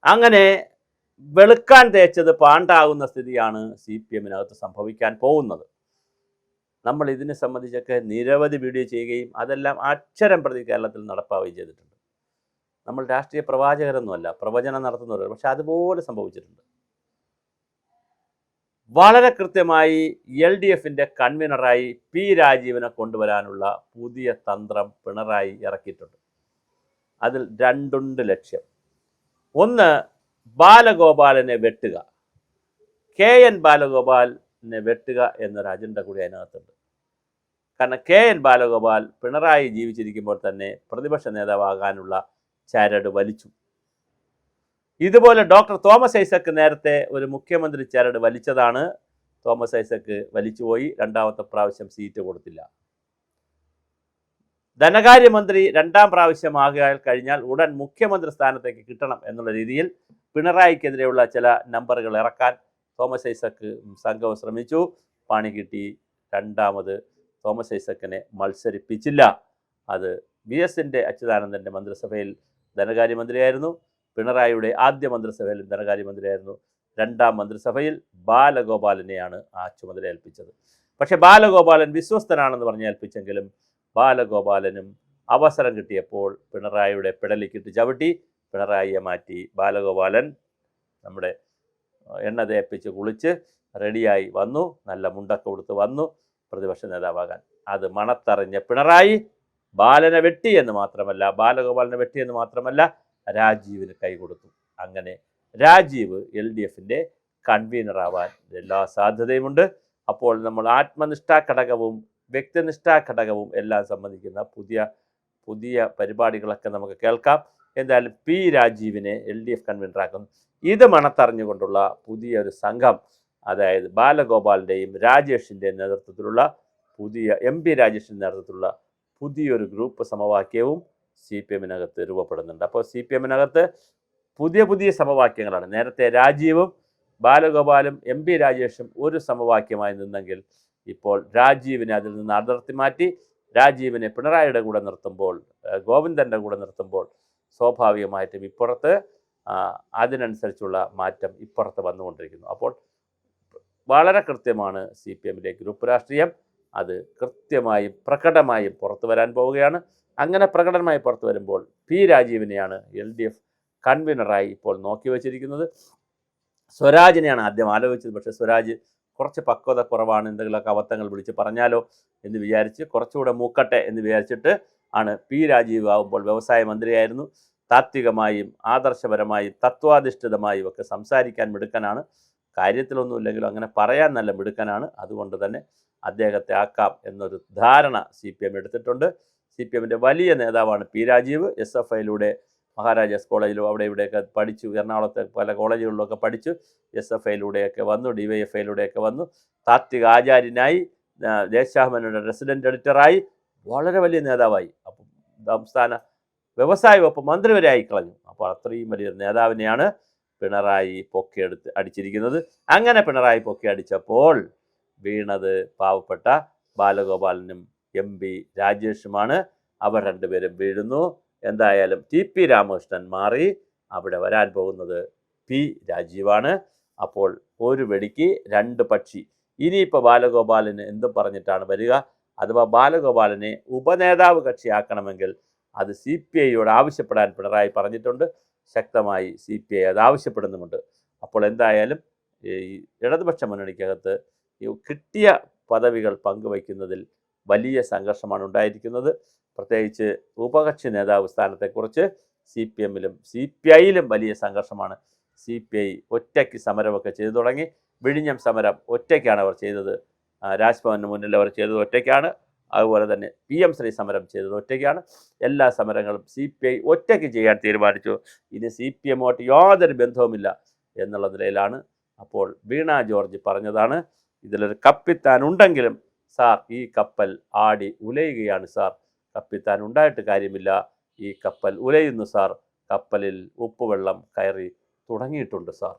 അങ്ങനെ വെളുക്കാൻ തേച്ചത് പാണ്ടാകുന്ന സ്ഥിതിയാണ് CPM-നകത്ത് സംഭവിക്കാൻ പോകുന്നത്. നമ്മൾ ഇതിനെ സംബന്ധിച്ചൊക്കെ നിരവധി വീഡിയോ ചെയ്യുകയും അതെല്ലാം അക്ഷരം പ്രതി കേരളത്തിൽ നടപ്പാവുകയും ചെയ്തിട്ടുണ്ട്. നമ്മൾ രാഷ്ട്രീയ പ്രവാചകരൊന്നുമല്ല, പ്രവചനം നടത്തുന്നവരല്ല, പക്ഷെ അതുപോലെ സംഭവിച്ചിട്ടുണ്ട്. വളരെ കൃത്യമായി LDFിൻ്റെ കൺവീനറായി P രാജീവിനെ കൊണ്ടുവരാനുള്ള പുതിയ തന്ത്രം പിണറായി ഇറക്കിയിട്ടുണ്ട്. അതിൽ രണ്ടുണ്ട് ലക്ഷ്യം. ഒന്ന്, ബാലഗോപാലനെ വെട്ടുക. KN ബാലഗോപാലിനെ വെട്ടുക എന്നൊരു അജണ്ട കൂടി അതിനകത്തുണ്ട്. കാരണം KN ബാലഗോപാൽ പിണറായി ജീവിച്ചിരിക്കുമ്പോൾ തന്നെ പ്രതിപക്ഷ നേതാവാകാനുള്ള ചരട് വലിച്ചു. ഇതുപോലെ ഡോക്ടർ തോമസ് ഐസക് നേരത്തെ ഒരു മുഖ്യമന്ത്രി ചരട് വലിച്ചതാണ്. തോമസ് ഐസക് വലിച്ചുപോയി, രണ്ടാമത്തെ പ്രാവശ്യം സീറ്റ് കൊടുത്തില്ല. ധനകാര്യമന്ത്രി രണ്ടാം പ്രാവശ്യമാകാൻ കഴിഞ്ഞാൽ ഉടൻ മുഖ്യമന്ത്രി സ്ഥാനത്തേക്ക് കിട്ടണം എന്നുള്ള രീതിയിൽ പിണറായിക്കെതിരെയുള്ള ചില നമ്പറുകൾ ഇറക്കാൻ തോമസ് ഐസക് സംഘം ശ്രമിച്ചു. പണി കിട്ടി. രണ്ടാമത് തോമസ് ഐസക്കിനെ മത്സരിപ്പിച്ചില്ല. അത് VS-ന്റെ അച്യുതാനന്ദൻ്റെ മന്ത്രിസഭയിൽ ധനകാര്യമന്ത്രിയായിരുന്നു. പിണറായിയുടെ ആദ്യ മന്ത്രിസഭയിൽ ധനകാര്യമന്ത്രിയായിരുന്നു. രണ്ടാം മന്ത്രിസഭയിൽ ബാലഗോപാലനെയാണ് ആ ചുമതല ഏൽപ്പിച്ചത്. പക്ഷെ ബാലഗോപാലൻ വിശ്വസ്തനാണെന്ന് പറഞ്ഞ് ഏൽപ്പിച്ചെങ്കിലും ബാലഗോപാലനും അവസരം കിട്ടിയപ്പോൾ പിണറായിയുടെ പിടലിക്കിട്ട് ചവിട്ടി പിണറായിയെ മാറ്റി. ബാലഗോപാലൻ നമ്മുടെ എണ്ണ തേപ്പിച്ച് കുളിച്ച് റെഡിയായി വന്നു, നല്ല മുണ്ടൊക്കെ കൊടുത്ത് വന്നു പ്രതിപക്ഷ നേതാവാകാൻ. അത് മണത്തറിഞ്ഞ പിണറായി ബാലനെ വെട്ടിയെന്ന് മാത്രമല്ല, ബാലഗോപാലനെ വെട്ടിയെന്ന് മാത്രമല്ല, രാജീവിന് കൈ കൊടുത്തു. അങ്ങനെ രാജീവ് LDFിൻ്റെ കൺവീനറാവാൻ എല്ലാ സാധ്യതയുമുണ്ട്. അപ്പോൾ നമ്മൾ ആത്മനിഷ്ഠാ ഘടകവും വ്യക്തിനിഷ്ഠാ ഘടകവും എല്ലാം സംബന്ധിക്കുന്ന പുതിയ പരിപാടികളൊക്കെ നമുക്ക് കേൾക്കാം. എന്തായാലും P രാജീവിനെ LDF കൺവീനറാക്കുന്നു. ഇത് മണത്തറിഞ്ഞുകൊണ്ടുള്ള പുതിയൊരു സംഘം, അതായത് ബാലഗോപാലിൻ്റെയും രാജേഷിൻ്റെയും നേതൃത്വത്തിലുള്ള MP രാജേഷിൻ്റെ നേതൃത്വത്തിലുള്ള പുതിയൊരു ഗ്രൂപ്പ് സമവാക്യവും CPM-നകത്ത് രൂപപ്പെടുന്നുണ്ട്. അപ്പോൾ CPM-നകത്ത് പുതിയ സമവാക്യങ്ങളാണ്. നേരത്തെ രാജീവും ബാലഗോപാലും MP രാജേഷും ഒരു സമവാക്യമായി നിന്നെങ്കിൽ ഇപ്പോൾ രാജീവിനെ അതിൽ നിന്ന് അതിർത്തി മാറ്റി രാജീവിനെ പിണറായിയുടെ കൂടെ നിർത്തുമ്പോൾ, ഗോവിന്ദൻ്റെ കൂടെ നിർത്തുമ്പോൾ സ്വാഭാവികമായിട്ടും ഇപ്പുറത്ത് അതിനനുസരിച്ചുള്ള മാറ്റം ഇപ്പുറത്ത് വന്നുകൊണ്ടിരിക്കുന്നു. അപ്പോൾ വളരെ കൃത്യമാണ് CPM-ലെ ഗ്രൂപ്പ് രാഷ്ട്രീയം. അത് കൃത്യമായും പ്രകടമായും പുറത്തു വരാൻ പോവുകയാണ്. അങ്ങനെ പ്രകടനമായി പുറത്തു വരുമ്പോൾ P രാജീവിനെയാണ് LDF കൺവീനറായി ഇപ്പോൾ നോക്കി വച്ചിരിക്കുന്നത്. സ്വരാജിനെയാണ് ആദ്യം ആലോചിച്ചത്. പക്ഷേ സ്വരാജ് കുറച്ച് പക്വത കുറവാണ്, എന്തെങ്കിലുമൊക്കെ അബദ്ധങ്ങൾ വിളിച്ച് പറഞ്ഞാലോ എന്ന് വിചാരിച്ച് കുറച്ചുകൂടെ മൂക്കട്ടെ എന്ന് വിചാരിച്ചിട്ട് ആണ് P രാജീവ് ആകുമ്പോൾ വ്യവസായ മന്ത്രിയായിരുന്നു. താത്വികമായും ആദർശപരമായും തത്വാധിഷ്ഠിതമായും ഒക്കെ സംസാരിക്കാൻ മിടുക്കനാണ്. കാര്യത്തിലൊന്നുമില്ലെങ്കിലും അങ്ങനെ പറയാൻ നല്ല മിടുക്കനാണ്. അതുകൊണ്ട് തന്നെ അദ്ദേഹത്തെ ആക്കാം എന്നൊരു ധാരണ CPM എടുത്തിട്ടുണ്ട്. CPM-ൻ്റെ വലിയ നേതാവാണ് P രാജീവ്. SFIയിലൂടെ മഹാരാജാസ് കോളേജിലും അവിടെ ഇവിടെയൊക്കെ പഠിച്ചു, എറണാകുളത്തെ പല കോളേജുകളിലൊക്കെ പഠിച്ചു, SFIയിലൂടെയൊക്കെ വന്നു, DYFIയിലൂടെയൊക്കെ വന്നു, താത്വിക ആചാര്യനായി, ദേശാഭിമാനിയുടെ റെസിഡൻറ്റ് എഡിറ്ററായി, വളരെ വലിയ നേതാവായി. അപ്പം സംസ്ഥാന വ്യവസായ വകുപ്പ് മന്ത്രി വരെ ആയിക്കളഞ്ഞു. അപ്പോൾ അത്രയും വലിയൊരു നേതാവിനെയാണ് പിണറായി അടിച്ചിരിക്കുന്നത്. അങ്ങനെ പിണറായി അടിച്ചപ്പോൾ വീണത് പാവപ്പെട്ട ബാലഗോപാലനും MP രാജേഷുമാണ്. അവർ രണ്ടുപേരും വീഴുന്നു. എന്തായാലും TP രാമകൃഷ്ണൻ മാറി. അവിടെ വരാൻ പോകുന്നത് P രാജീവാണ്. അപ്പോൾ ഒരു വെടിക്ക് രണ്ട് പക്ഷി. ഇനിയിപ്പോൾ ബാലഗോപാലന് എന്തും പറഞ്ഞിട്ടാണ് വരിക? അഥവാ ബാലഗോപാലനെ ഉപനേതാവ് കക്ഷിയാക്കണമെങ്കിൽ അത് CPIയോട് ആവശ്യപ്പെടാൻ പിണറായി പറഞ്ഞിട്ടുണ്ട്. ശക്തമായി CPI അത് ആവശ്യപ്പെടുന്നുമുണ്ട്. അപ്പോൾ എന്തായാലും ഈ ഇടതുപക്ഷ മുന്നണിക്കകത്ത് കിട്ടിയ പദവികൾ പങ്കുവയ്ക്കുന്നതിൽ വലിയ സംഘർഷമാണ് ഉണ്ടായിരിക്കുന്നത്. പ്രത്യേകിച്ച് ഉപകക്ഷി നേതാവ് സ്ഥാനത്തെക്കുറിച്ച് CPM-ലും CPIയിലും വലിയ സംഘർഷമാണ്. CPI ഒറ്റയ്ക്ക് സമരമൊക്കെ ചെയ്തു തുടങ്ങി. വിഴിഞ്ഞം സമരം ഒറ്റയ്ക്കാണ് അവർ ചെയ്തത്. രാജ്ഭവന് മുന്നിൽ അവർ ചെയ്തത് ഒറ്റയ്ക്കാണ്. അതുപോലെ തന്നെ PM ശ്രീ സമരം ചെയ്തത് ഒറ്റയ്ക്കാണ്. എല്ലാ സമരങ്ങളും CPI ഒറ്റയ്ക്ക് ചെയ്യാൻ തീരുമാനിച്ചു. ഇനി CPM-ഓട്ട് യാതൊരു ബന്ധവുമില്ല എന്നുള്ള നിലയിലാണ്. അപ്പോൾ വീണ ജോർജ് പറഞ്ഞതാണ്, ഇതിലൊരു കപ്പിത്താൻ ഉണ്ടെങ്കിലും സാർ ഈ കപ്പൽ ആടി ഉലയുകയാണ് സാർ, കപ്പിത്താൻ ഉണ്ടായിട്ട് കാര്യമില്ല, ഈ കപ്പൽ ഉലയുന്നു സാർ, കപ്പലിൽ ഉപ്പുവെള്ളം കയറി തുടങ്ങിയിട്ടുണ്ട് സാർ.